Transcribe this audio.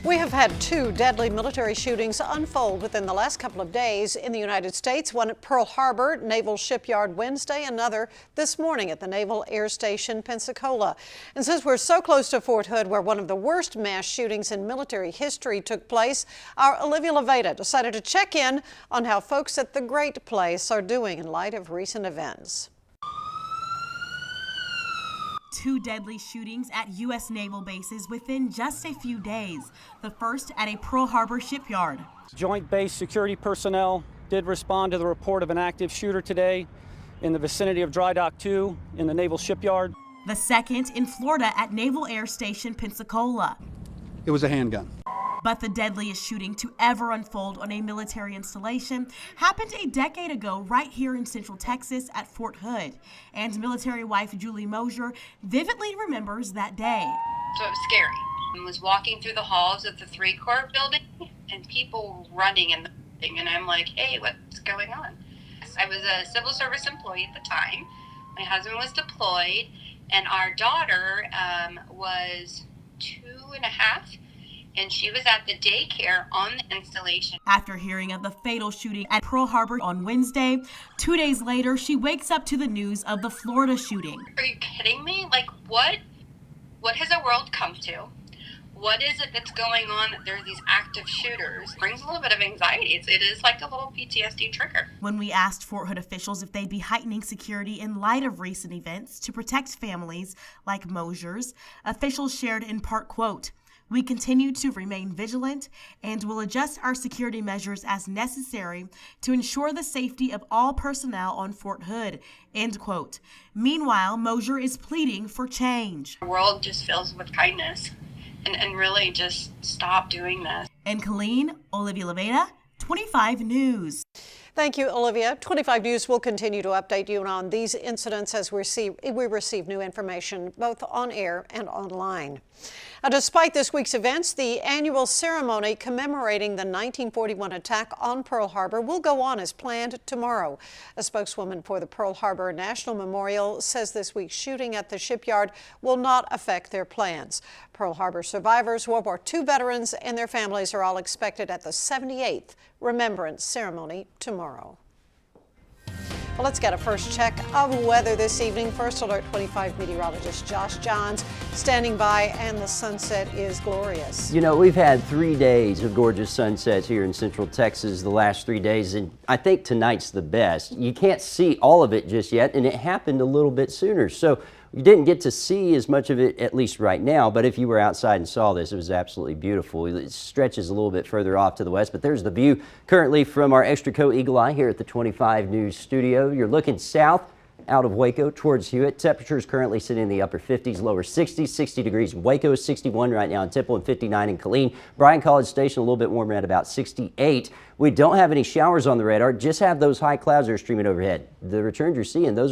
We have had two deadly military shootings unfold within the last couple of days in the United States. One at Pearl Harbor Naval Shipyard Wednesday, another this morning at the Naval Air Station, Pensacola. And since we're so close to Fort Hood, where one of the worst mass shootings in military history took place, our Olivia Leveda decided to check in on how folks at the Great Place are doing in light of recent events. Two deadly shootings at U.S. naval bases within just a few days. The first at a Pearl Harbor shipyard. Joint base security personnel did respond to the report of an active shooter today in the vicinity of Dry Dock 2 in the naval shipyard. The second in Florida at Naval Air Station, Pensacola. It was a handgun. But the deadliest shooting to ever unfold on a military installation happened a decade ago right here in Central Texas at Fort Hood. And military wife Julie Mosier vividly remembers that day. So it was scary. I was walking through the halls of the 3 Corps building and people running in the building, and I'm like, hey, what's going on? I was a civil service employee at the time. My husband was deployed, and our daughter was 2.5. and she was at the daycare on the installation. After hearing of the fatal shooting at Pearl Harbor on Wednesday, 2 days later, she wakes up to the news of the Florida shooting. Are you kidding me? Like, what has the world come to? What is it that's going on that there are these active shooters? It brings a little bit of anxiety. It is like a little PTSD trigger. When we asked Fort Hood officials if they'd be heightening security in light of recent events to protect families like Mosier's, officials shared in part, quote, "We continue to remain vigilant and will adjust our security measures as necessary to ensure the safety of all personnel on Fort Hood," end quote. Meanwhile, Mosier is pleading for change. The world just fills with kindness and really just stop doing this. In Killeen, Olivia Leveda, 25 News. Thank you, Olivia. 25 News will continue to update you on these incidents as we receive new information both on air and online. Now, despite this week's events, the annual ceremony commemorating the 1941 attack on Pearl Harbor will go on as planned tomorrow. A spokeswoman for the Pearl Harbor National Memorial says this week's shooting at the shipyard will not affect their plans. Pearl Harbor survivors, World War II veterans, and their families are all expected at the 78th Remembrance Ceremony tomorrow. Well, let's get a first check of weather this evening. First Alert 25 meteorologist Josh Johns standing by, and the sunset is glorious. You know, we've had 3 days of gorgeous sunsets here in Central Texas the last 3 days, and I think tonight's the best. You can't see all of it just yet, and it happened a little bit sooner. So you didn't get to see as much of it, at least right now, but if you were outside and saw this, it was absolutely beautiful. It stretches a little bit further off to the west, but there's the view currently from our Extra Co Eagle Eye here at the 25 News studio. You're looking south out of Waco towards Hewitt. Temperatures currently sitting in the upper 50s, lower 60s, 60 degrees in Waco, is 61 right now in Temple, and 59 in Killeen. Bryan College Station a little bit warmer at about 68. We don't have any showers on the radar, just have those high clouds that are streaming overhead. The returns you're seeing, those are